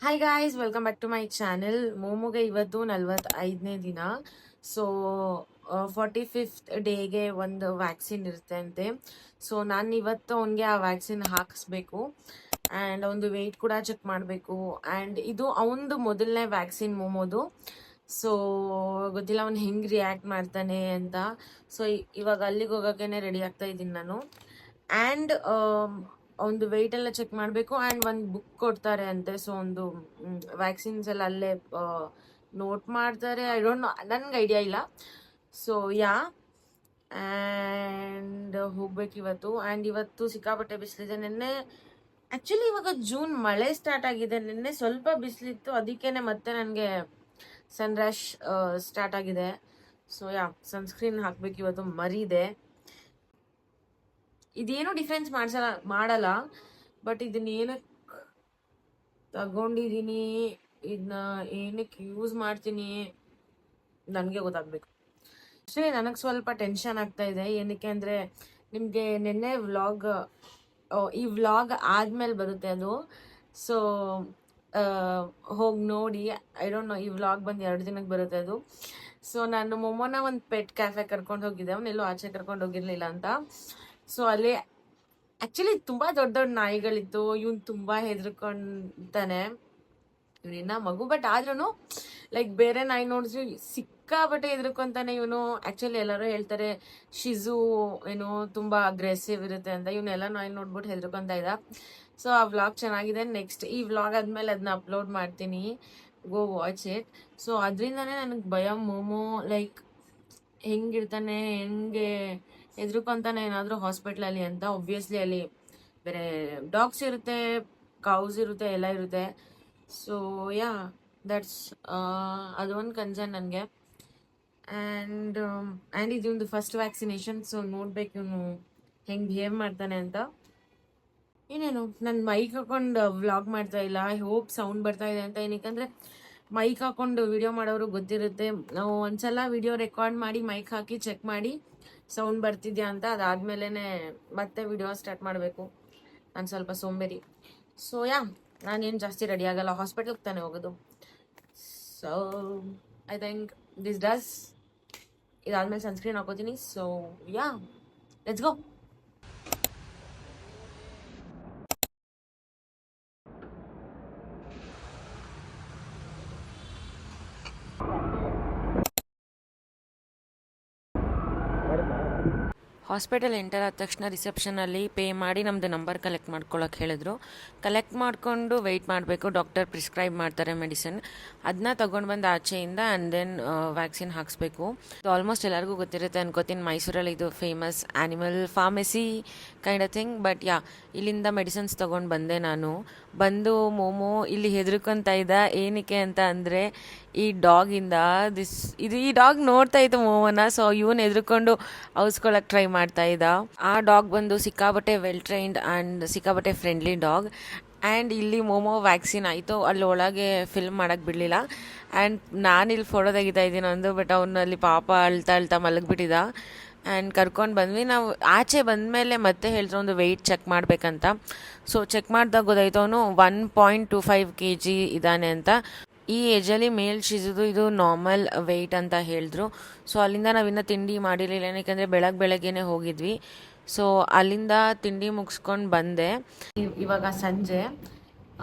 Hi guys, welcome back to my channel. ಮೋಮೋಗೆ ಇವತ್ತು 45ನೇ ದಿನ. ಸೊ 45th ಡೇಗೆ ಒಂದು ವ್ಯಾಕ್ಸಿನ್ ಇರುತ್ತೆ ಅಂತೆ. ಸೊ ನಾನು ಇವತ್ತು ಅವನಿಗೆ ಆ ವ್ಯಾಕ್ಸಿನ್ ಹಾಕಿಸ್ಬೇಕು ಆ್ಯಂಡ್ ಒಂದು ವೆಯ್ಟ್ ಕೂಡ ಚೆಕ್ ಮಾಡಬೇಕು. ಆ್ಯಂಡ್ ಇದು ಅವನದು ಮೊದಲನೇ ವ್ಯಾಕ್ಸಿನ್ ಮೋಮೋದು. ಸೊ ಗೊತ್ತಿಲ್ಲ ಅವ್ನು ಹೆಂಗೆ ರಿಯಾಕ್ಟ್ ಮಾಡ್ತಾನೆ ಅಂತ. ಸೊ ಇವಾಗ ಅಲ್ಲಿಗೆ ಹೋಗೋಕ್ಕೇ ರೆಡಿ ಆಗ್ತಾ ಇದ್ದೀನಿ ನಾನು. ಆ್ಯಂಡ್ ಒಂದು ವೆಯ್ಟ್ ಎಲ್ಲ ಚೆಕ್ ಮಾಡಬೇಕು ಆ್ಯಂಡ್ ಒಂದು ಬುಕ್ ಕೊಡ್ತಾರೆ ಅಂತೆ. ಸೊ ಒಂದು ವ್ಯಾಕ್ಸಿನ್ಸ್ ಎಲ್ಲ ಅಲ್ಲೇ ನೋಟ್ ಮಾಡ್ತಾರೆ. ಐ ಡೋಂಟ್ ನೋ, ನನಗೆ ಐಡಿಯಾ ಇಲ್ಲ. ಸೊ ಆ್ಯಂಡ್ ಹೋಗ್ಬೇಕು ಇವತ್ತು. ಆ್ಯಂಡ್ ಇವತ್ತು ಸಿಕ್ಕಾಪಟ್ಟೆ ಬಿಸಿಲಿದೆ. ನಿನ್ನೆ ಆ್ಯಕ್ಚುಲಿ ಇವಾಗ ಜೂನ್ ಮಳೆ ಸ್ಟಾರ್ಟ್ ಆಗಿದೆ. ನಿನ್ನೆ ಸ್ವಲ್ಪ ಬಿಸಿಲಿತ್ತು, ಅದಕ್ಕೇನೆ ಮತ್ತೆ ನನಗೆ ಸನ್ ರ್ಯಾಶ್ ಸ್ಟಾರ್ಟ್ ಆಗಿದೆ. ಸೊ ಸನ್ಸ್ಕ್ರೀನ್ ಹಾಕ್ಬೇಕು ಇವತ್ತು, ಮರಿದೆ. ಇದೇನು ಡಿಫ್ರೆನ್ಸ್ ಮಾಡಲ್ಲ, ಬಟ್ ಇದನ್ನ ಏನಕ್ಕೆ ತಗೊಂಡಿದ್ದೀನಿ, ಇದನ್ನ ಏನಕ್ಕೆ ಯೂಸ್ ಮಾಡ್ತೀನಿ ನನಗೆ ಗೊತ್ತಾಗಬೇಕು. ಆ್ಯಕ್ಚುಲಿ ನನಗೆ ಸ್ವಲ್ಪ ಟೆನ್ಷನ್ ಆಗ್ತಾ ಇದೆ. ಏನಕ್ಕೆ ಅಂದರೆ, ನಿಮಗೆ ನಿನ್ನೆ ಈ ವ್ಲಾಗ್ ಆದಮೇಲೆ ಬರುತ್ತೆ ಅದು. ಸೊ ಹೋಗಿ ನೋಡಿ. ಐ ಡೋಂಟ್ ನೋ, ಈ ವ್ಲಾಗ್ ಬಂದು 2 ದಿನಕ್ಕೆ ಬರುತ್ತೆ ಅದು. ಸೊ ನಾನು ಮೊಮೋನ ಒಂದು ಪೆಟ್ ಕ್ಯಾಫೆ ಕರ್ಕೊಂಡು ಹೋಗಿದ್ದೆ. ಅವನ್ನೆಲ್ಲೋ ಆಚೆ ಕರ್ಕೊಂಡು ಹೋಗಿರಲಿಲ್ಲ ಅಂತ. ಸೊ ಅಲ್ಲಿ ಆ್ಯಕ್ಚುಲಿ ತುಂಬ ದೊಡ್ಡ ದೊಡ್ಡ ನಾಯಿಗಳಿತ್ತು. ಇವನು ತುಂಬ ಹೆದರ್ಕೊಂತಾನೆ, ಇವನಿನ್ನ ಮಗು. ಬಟ್ ಆದ್ರೂ ಲೈಕ್ ಬೇರೆ ನಾಯಿ ನೋಡಿದ್ರೆ ಸಿಕ್ಕಾಬಟ್ಟೆ ಹೆದರ್ಕೊಂತಾನೆ ಇವನು. ಆ್ಯಕ್ಚುಲಿ ಎಲ್ಲರೂ ಹೇಳ್ತಾರೆ ಶಿಜು ಏನು ತುಂಬ ಅಗ್ರೆಸಿವ್ ಇರುತ್ತೆ ಅಂತ. ಇವನ್ನೆಲ್ಲ ನಾಯಿ ನೋಡ್ಬಿಟ್ಟು ಹೆದರ್ಕೊಂತ ಇದ್ದ. ಸೊ ಆ ವ್ಲಾಗ್ ಚೆನ್ನಾಗಿದೆ. ನೆಕ್ಸ್ಟ್ ಈ ವ್ಲಾಗ್ ಆದಮೇಲೆ ಅದನ್ನ ಅಪ್ಲೋಡ್ ಮಾಡ್ತೀನಿ, ಗೋ ವಾಚ್ ಇಟ್. ಸೊ ಅದರಿಂದನೇ ನನಗೆ ಭಯ. ಮೋಮೋ ಲೈಕ್ ಹೆಂಗಿರ್ತಾನೆ, ಹೆಂಗೆ ಹೆದರ್ಕೊಂತಾನೆ ಏನಾದರೂ ಹಾಸ್ಪಿಟ್ಲಲ್ಲಿ ಅಂತ. ಒಬ್ವಿಯಸ್ಲಿ ಅಲ್ಲಿ ಬೇರೆ ಡಾಗ್ಸ್ ಇರುತ್ತೆ, ಕೌಸ್ ಇರುತ್ತೆ, ಎಲ್ಲ ಇರುತ್ತೆ. ಸೊ ದಟ್ಸ್ ಅದು ಒಂದು ಕನ್ಸರ್ನ್ ನನಗೆ. ಆ್ಯಂಡ್ ಇದೊಂದು ಫಸ್ಟ್ ವ್ಯಾಕ್ಸಿನೇಷನ್. ಸೊ ನೋಡ್ಬೇಕು ಇವನು ಹೆಂಗೆ ಬಿಹೇವ್ ಮಾಡ್ತಾನೆ ಅಂತ. ಏನೇನು ನಾನು ಮೈಕ್ ಹಾಕೊಂಡು ವ್ಲಾಗ್ ಮಾಡ್ತಾ ಇಲ್ಲ. ಐ ಹೋಪ್ ಸೌಂಡ್ ಬರ್ತಾ ಇದೆ ಅಂತ. ಏನಕ್ಕೆ ಮೈಕ್ ಹಾಕೊಂಡು ವಿಡಿಯೋ ಮಾಡೋರು ಗೊತ್ತಿರುತ್ತೆ. ನಾವು ಒಂದ್ಸಲ ವಿಡಿಯೋ ರೆಕಾರ್ಡ್ ಮಾಡಿ ಮೈಕ್ ಹಾಕಿ ಚೆಕ್ ಮಾಡಿ ಸೌಂಡ್ ಬರ್ತಿದ್ಯಾ ಅಂತ. ಅದಾದ್ಮೇಲೆ ಮತ್ತೆ ವಿಡಿಯೋ ಸ್ಟಾರ್ಟ್ ಮಾಡಬೇಕು. ನಾನು ಸ್ವಲ್ಪ ಸೋಂಬೇರಿ. ಸೊ ನಾನೇನು ಜಾಸ್ತಿ ರೆಡಿ ಆಗಲ್ಲ, ಹಾಸ್ಪಿಟಲ್ಗೆ ತಾನೇ ಹೋಗೋದು. So I think this does. ಇದಾದ್ಮೇಲೆ ಸನ್ಸ್ಕ್ರೀನ್ ಹಾಕೋತೀನಿ. So let's go. Hospital enter ಆದ ತಕ್ಷಣ ರಿಸೆಪ್ಷನಲ್ಲಿ ಪೇ ಮಾಡಿ ನಮ್ಮದು ನಂಬರ್ ಕಲೆಕ್ಟ್ ಮಾಡ್ಕೊಳ್ಳೋಕೆ ಹೇಳಿದ್ರು. ಕಲೆಕ್ಟ್ ಮಾಡಿಕೊಂಡು ವೆಯ್ಟ್ ಮಾಡಬೇಕು. ಡಾಕ್ಟರ್ ಪ್ರಿಸ್ಕ್ರೈಬ್ ಮಾಡ್ತಾರೆ ಮೆಡಿಸಿನ್. ಅದನ್ನ ತೊಗೊಂಡು ಬಂದು ಆಚೆಯಿಂದ ಆ್ಯಂಡ್ ದೆನ್ ವ್ಯಾಕ್ಸಿನ್ ಹಾಕಿಸ್ಬೇಕು. ಆಲ್ಮೋಸ್ಟ್ ಎಲ್ಲರಿಗೂ ಗೊತ್ತಿರುತ್ತೆ ಅನ್ಕೋತೀನಿ, ಮೈಸೂರಲ್ಲಿ ಇದು famous animal pharmacy kind of thing. But ಇಲ್ಲಿಂದ ಮೆಡಿಸಿನ್ಸ್ ತೊಗೊಂಡು ಬಂದೆ ನಾನು. ಬಂದು ಮೋಮೋ ಇಲ್ಲಿ ಹೆದರ್ಕೊಂತ ಇದ್ದ. ಏನಕ್ಕೆ ಅಂತ ಅಂದರೆ, ಈ ಡಾಗಿಂದ ಈ ಡಾಗ್ ನೋಡ್ತಾ ಇತ್ತು ಮೋಮೋನ. ಸೊ ಇವನು ಹೆದರ್ಕೊಂಡು ಔಸ್ಕೊಳಕ್ಕೆ ಟ್ರೈ ಮಾಡ್ತಾ ಇದ್ದ. ಆ ಡಾಗ್ ಬಂದು ಸಿಕ್ಕಾಬಟ್ಟೆ ವೆಲ್ ಟ್ರೈನ್ಡ್ ಆ್ಯಂಡ್ ಸಿಕ್ಕಾಬಟ್ಟೆ ಫ್ರೆಂಡ್ಲಿ ಡಾಗ್. ಆ್ಯಂಡ್ ಇಲ್ಲಿ ಮೋಮೋ ವ್ಯಾಕ್ಸಿನ್ ಆಯಿತು. ಅಲ್ಲಿ ಒಳಗೆ ಫಿಲ್ಮ್ ಮಾಡೋಕ್ಕೆ ಬಿಡಲಿಲ್ಲ. ಆ್ಯಂಡ್ ನಾನಿಲ್ಲಿ ಫೋಟೋ ತೆಗಿತಾ ಇದ್ದೀನಿ ಒಂದು. ಬಟ್ ಅವನಲ್ಲಿ ಪಾಪ ಅಳ್ತಾ ಮಲಗಿಬಿಟ್ಟಿದ್ದ. ಆ್ಯಂಡ್ ಕರ್ಕೊಂಡು ಬಂದ್ವಿ. ನಾವು ಆಚೆ ಬಂದಮೇಲೆ ಮತ್ತೆ ಹೇಳಿದ್ರು ಒಂದು ವೆಯ್ಟ್ ಚೆಕ್ ಮಾಡಬೇಕಂತ. ಸೊ ಚೆಕ್ ಮಾಡಿದಾಗ ಗೊತ್ತಾಯ್ತು ಅವನು 1.25 kg ಇದ್ದಾನೆ ಅಂತ. ಈ ಏಜಲ್ಲಿ ಮೇಲ್ ಶಿಜುದು ಇದು ನಾರ್ಮಲ್ ವೆಯ್ಟ್ ಅಂತ ಹೇಳಿದ್ರು. ಸೊ ಅಲ್ಲಿಂದ ನಾವಿನ್ನೂ ತಿಂಡಿ ಮಾಡಿರಲಿಲ್ಲ, ಏನಕ್ಕೆ ಬೆಳಗ್ಗೆನೇ ಹೋಗಿದ್ವಿ. ಸೊ ಅಲ್ಲಿಂದ ತಿಂಡಿ ಮುಗಿಸ್ಕೊಂಡು ಬಂದೆ. ಇವಾಗ ಸಂಜೆ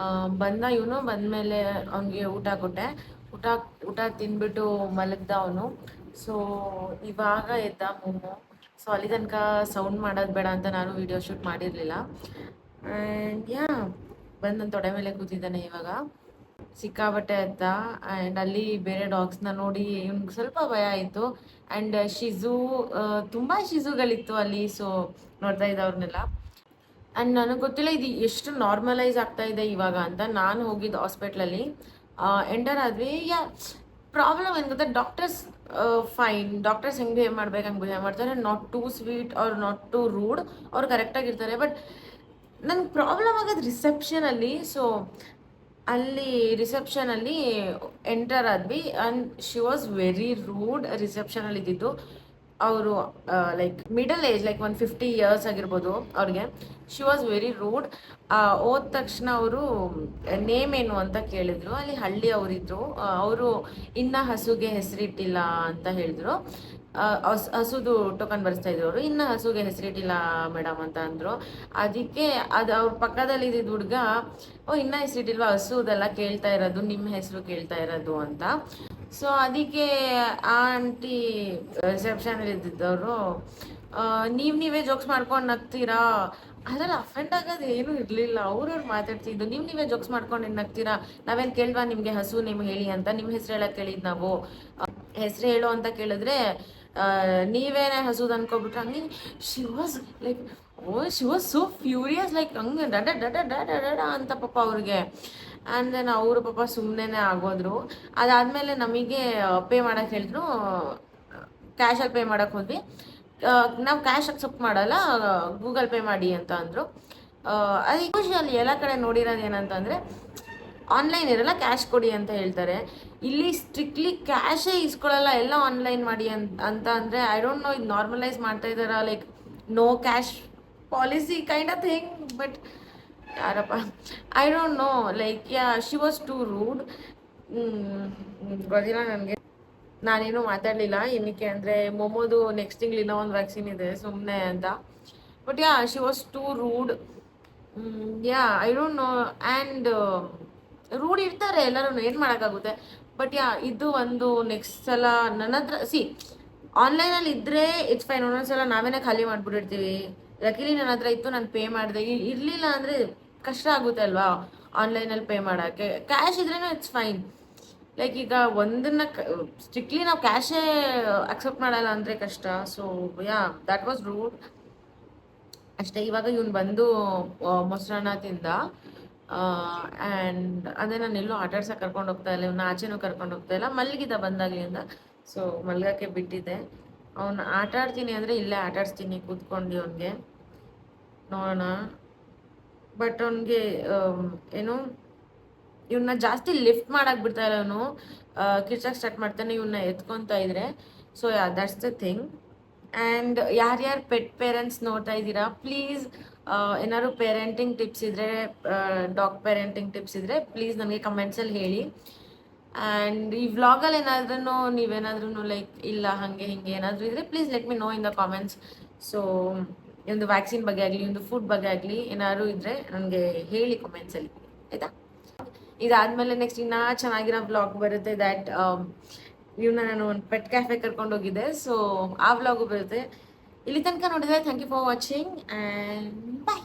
ಇವನು ಬಂದಮೇಲೆ ಅವನಿಗೆ ಊಟ ಕೊಟ್ಟೆ. ಊಟ ತಿಂದ್ಬಿಟ್ಟು ಮಲಗ್ದ ಅವನು. ಸೊ ಇವಾಗ ಎದ್ದ ಮೋಮೋ. ಸೊ ಅಲ್ಲಿ ತನಕ ಸೌಂಡ್ ಮಾಡೋದು ಬೇಡ ಅಂತ ನಾನು ವಿಡಿಯೋ ಶೂಟ್ ಮಾಡಿರಲಿಲ್ಲ. ಆ್ಯಂಡ್ ಬಂದು ನನ್ನ ತೊಡೆ ಮೇಲೆ ಕೂತಿದ್ದಾನೆ ಇವಾಗ. ಸಿಕ್ಕಾಬಟ್ಟೆ ಎದ್ದ. ಆ್ಯಂಡ್ ಅಲ್ಲಿ ಬೇರೆ ಡಾಗ್ಸ್ನ ನೋಡಿ ಇವ್ನಿಗೆ ಸ್ವಲ್ಪ ಭಯ ಆಯಿತು. ಆ್ಯಂಡ್ ತುಂಬ ಶಿಜುಗಳಿತ್ತು ಅಲ್ಲಿ. ಸೊ ನೋಡ್ತಾ ಇದ್ದ ಅವ್ರನ್ನೆಲ್ಲ. ಆ್ಯಂಡ್ ನನಗೆ ಗೊತ್ತಿಲ್ಲ ಇದು ಎಷ್ಟು ನಾರ್ಮಲೈಸ್ ಆಗ್ತಾ ಇದೆ ಇವಾಗ ಅಂತ. ನಾನು ಹೋಗಿದ್ದು ಹಾಸ್ಪಿಟ್ಲಲ್ಲಿ ಎಂಟರ್ ಆದ್ವಿ. ಪ್ರಾಬ್ಲಮ್ ಏನು ಗೊತ್ತಾ, ಡಾಕ್ಟರ್ಸ್ ಫೈನ್. ಡಾಕ್ಟರ್ಸ್ ಹೆಂಗೆ ಬಿಹೇವ್ ಮಾಡ್ಬೇಕು ಹಂಗೆ ಬಿಹೇವ್ ಮಾಡ್ತಾರೆ. Not too sweet or not too rude. ಅವ್ರು ಕರೆಕ್ಟಾಗಿರ್ತಾರೆ. ಬಟ್ ನನಗೆ ಪ್ರಾಬ್ಲಮ್ ಆಗೋದು ರಿಸೆಪ್ಷನಲ್ಲಿ. ಸೊ ಅಲ್ಲಿ ರಿಸೆಪ್ಷನಲ್ಲಿ ಎಂಟರ್ ಆದ್ವಿ and she was very rude. ರಿಸೆಪ್ಷನಲ್ಲಿ ಇದ್ದಿದ್ದು ಅವರು like middle age, like 150 years ಆಗಿರ್ಬೋದು ಅವ್ರಿಗೆ. She was very rude. ಹೋದ ತಕ್ಷಣ ಅವರು ನೇಮ್ ಏನು ಅಂತ ಕೇಳಿದ್ರು. ಅಲ್ಲಿ ಹಳ್ಳಿ ಅವರಿದ್ರು. ಅವರು ಇನ್ನ ಹಸುಗೆ ಹೆಸರಿಟ್ಟಿಲ್ಲ ಅಂತ ಹೇಳಿದ್ರು. ಹಸುದು ಟೋಕನ್ ಬರ್ಸ್ತಾ ಇದ್ರು ಅವರು. ಇನ್ನ ಹಸುಗೆ ಹೆಸರಿಟ್ಟಿಲ್ಲ ಮೇಡಮ್ ಅಂತ ಅಂದ್ರು. ಅದಕ್ಕೆ ಅದು ಅವ್ರ ಪಕ್ಕದಲ್ಲಿ ಇದ್ದಿದ್ದ ಹುಡುಗ, ಇನ್ನ ಹೆಸರಿಟ್ಟಿಲ್ವಾ, ಹಸುದೆಲ್ಲ ಕೇಳ್ತಾ ಇರೋದು, ನಿಮ್ಮ ಹೆಸರು ಕೇಳ್ತಾ ಇರೋದು ಅಂತ. ಸೊ ಅದಕ್ಕೆ ಆ ಆಂಟಿ ರಿಸೆಪ್ಷನಲ್ಲಿ ಇದ್ದಿದ್ದವರು, ನೀವೇ ಜೋಕ್ಸ್ ಮಾಡ್ಕೊಂಡು ನಗ್ತೀರಾ, ಅದ್ರಲ್ಲಿ ಅಫೆಂಡ್ ಆಗೋದು ಏನೂ ಇರಲಿಲ್ಲ. ಅವ್ರವ್ರು ಮಾತಾಡ್ತಿದ್ದು, ನೀವೇ ಜೋಕ್ಸ್ ಮಾಡ್ಕೊಂಡು ಏನು ನಗ್ತೀರಾ, ನಾವೇನು ಕೇಳ್ವಾ ನಿಮಗೆ ಹಸು ನೇಮ್ ಹೇಳಿ ಅಂತ, ನಿಮ್ಮ ಹೆಸರು ಹೇಳಕ್ಕೆ ಕೇಳಿದ್ದು ನಾವು. ಹೆಸರು ಹೇಳು ಅಂತ ಕೇಳಿದ್ರೆ ನೀವೇನೇ ಹಸುದು ಅನ್ಕೊಬಿಟ್ರೆ ಹಂಗೆ. She was like, she was so furious, like ಹಂಗೆ ಡಡ ಡಡ ಡಡ ಡಡ ಅಂತ ಪಾಪ ಅವ್ರಿಗೆ. ಆ್ಯಂಡ್ ದೆನ್ ಅವರು ಪಾಪ ಸುಮ್ಮನೆ ಆಗೋದ್ರು. ಅದಾದಮೇಲೆ ನಮಗೆ ಪೇ ಮಾಡೋಕ್ಕೆ ಹೇಳಿದ್ರು. ಕ್ಯಾಶಲ್ಲಿ ಪೇ ಮಾಡೋಕ್ಕೆ ಹೋದ್ವಿ. ನಾವು ಕ್ಯಾಶ್ ಅಕ್ಸೆಪ್ಟ್ ಮಾಡಲ್ಲ, ಗೂಗಲ್ ಪೇ ಮಾಡಿ ಅಂತ ಅಂದರು. ಅದು ಯೂಶುವಲಿ ಎಲ್ಲ ಕಡೆ ನೋಡಿರೋದು ಏನಂತಂದರೆ, ಆನ್ಲೈನ್ ಇರಲ್ಲ, ಕ್ಯಾಶ್ ಕೊಡಿ ಅಂತ ಹೇಳ್ತಾರೆ. ಇಲ್ಲಿ ಸ್ಟ್ರಿಕ್ಟ್ಲಿ ಕ್ಯಾಶೇ ಇಸ್ಕೊಳ್ಳಲ್ಲ, ಎಲ್ಲ ಆನ್ಲೈನ್ ಮಾಡಿ ಅಂತ ಅಂದರೆ, ಐ ಡೋಂಟ್ ನೋ ಇದು ನಾರ್ಮಲೈಸ್ ಮಾಡ್ತಾ ಇದ್ದಾರಾ, like no cash policy kind of thing. But ಯಾರಪ್ಪ, I don't know, like she was too rude. ಗೊತ್ತಿಲ್ಲ ನನಗೆ, ನಾನೇನು ಮಾತಾಡಲಿಲ್ಲ. ಏನಕ್ಕೆ ಅಂದರೆ ಮೊಮೋದು ನೆಕ್ಸ್ಟ್ ತಿಂಗಳು ಇನ್ನೂ ಒಂದು ವ್ಯಾಕ್ಸಿನ್ ಇದೆ ಸುಮ್ಮನೆ ಅಂತ. But she was too rude. I don't know. And rude ಇರ್ತಾರೆ ಎಲ್ಲರೂ, ಏನು ಮಾಡೋಕ್ಕಾಗುತ್ತೆ. ಬಟ್ ಇದು ಒಂದು ನೆಕ್ಸ್ಟ್ ಸಲ ನನ್ನ ಹತ್ರ ಆನ್ಲೈನಲ್ಲಿ ಇದ್ದರೆ ಇಟ್ಸ್ ಫೈನ್. ಒಂದೊಂದ್ಸಲ ನಾವೇನೇ ಖಾಲಿ ಮಾಡಿಬಿಟ್ಟಿರ್ತೀವಿ. ಲಕಿಲಿ ನನ್ನ ಹತ್ರ ಇತ್ತು, ನಾನು ಪೇ ಮಾಡಿದೆ. ಇರಲಿಲ್ಲ ಅಂದರೆ ಕಷ್ಟ ಆಗುತ್ತೆ ಅಲ್ವಾ ಆನ್ಲೈನಲ್ಲಿ ಪೇ ಮಾಡೋಕ್ಕೆ. ಕ್ಯಾಶ್ ಇದ್ರೇನೂ ಇಟ್ಸ್ ಫೈನ್. ಲೈಕ್ ಈಗ ಒಂದನ್ನು ಸ್ಟ್ರಿಕ್ಟ್ಲಿ ನಾವು ಕ್ಯಾಶೇ ಅಕ್ಸೆಪ್ಟ್ ಮಾಡಲ್ಲ ಅಂದರೆ ಕಷ್ಟ. ಸೊ ದ್ಯಾಟ್ ವಾಸ್ ರೂಡ್ ಅಷ್ಟೇ. ಇವಾಗ ಇವನು ಬಂದು ಮೊಸರನ್ನ ತಿಂದ. ಆ್ಯಂಡ್ ಅದೇ ನಾನು ಎಲ್ಲೂ ಆಟಾಡ್ಸಕ್ಕೆ ಕರ್ಕೊಂಡು ಹೋಗ್ತಾ ಇಲ್ಲ, ಇವನ್ನ ಆಚೆನೂ ಕರ್ಕೊಂಡು ಹೋಗ್ತಾ ಇಲ್ಲ. ಮಲಗಿದ ಬಂದಾಗಲಿಂದ, ಸೊ ಮಲ್ಗಕ್ಕೆ ಬಿಟ್ಟಿದ್ದೆ. ಅವನು ಆಟಾಡ್ತೀನಿ ಅಂದರೆ ಇಲ್ಲೇ ಆಟಾಡಿಸ್ತೀನಿ ಕೂತ್ಕೊಂಡು ಅವನಿಗೆ, ನೋಡೋಣ. ಬಟ್ ಅವನಿಗೆ ಏನು, ಇವನ್ನ ಜಾಸ್ತಿ ಲಿಫ್ಟ್ ಮಾಡಕ್ಕೆ ಬಿಡ್ತಾ ಇಲ್ಲ ಅವನು. ಕಿರ್ಚಕ್ಕೆ ಸ್ಟಾರ್ಟ್ ಮಾಡ್ತಾನೆ ಇವನ್ನ ಎತ್ಕೊತಾ ಇದ್ರೆ. So that's the thing. And ಯಾರ್ಯಾರು ಪೆಟ್ ಪೇರೆಂಟ್ಸ್ ನೋಡ್ತಾ ಇದ್ದೀರಾ, ಪ್ಲೀಸ್ ಏನಾದ್ರು ಪೇರೆಂಟಿಂಗ್ ಟಿಪ್ಸ್ ಇದ್ದರೆ, ಡಾಗ್ ಪೇರೆಂಟಿಂಗ್ ಟಿಪ್ಸ್ ಇದ್ದರೆ ಪ್ಲೀಸ್ ನನಗೆ ಕಮೆಂಟ್ಸಲ್ಲಿ ಹೇಳಿ. ಆ್ಯಂಡ್ ಈ ವ್ಲಾಗಲ್ಲಿ ಏನಾದ್ರೂ ನೀವೇನಾದ್ರೂ ಲೈಕ್ ಇಲ್ಲ ಹಾಗೆ ಹಿಂಗೆ ಏನಾದರೂ ಇದ್ದರೆ please let me no in the comments. So ಒಂದು ವ್ಯಾಕ್ಸಿನ್ ಬಗ್ಗೆ ಆಗಲಿ, ಒಂದು ಫುಡ್ ಬಗ್ಗೆ ಆಗಲಿ ಏನಾದ್ರು ಇದ್ದರೆ ನನಗೆ ಹೇಳಿ ಕಮೆಂಟ್ಸಲ್ಲಿ, ಆಯಿತಾ? ಇದಾದಮೇಲೆ ನೆಕ್ಸ್ಟ್ ಇನ್ನೂ ಚೆನ್ನಾಗಿರೋ ವ್ಲಾಗ್ ಬರುತ್ತೆ. ದ್ಯಾಟ್ ಇವನ್ನ ನಾನು ಒಂದು ಪೆಟ್ ಕ್ಯಾಫೆ ಕರ್ಕೊಂಡು ಹೋಗಿದ್ದೆ. ಸೊ ಆ ವ್ಲಾಗು ಬರುತ್ತೆ. ಇಲ್ಲಿ ತನಕ ನೋಡಿದರೆ thank you for watching and bye.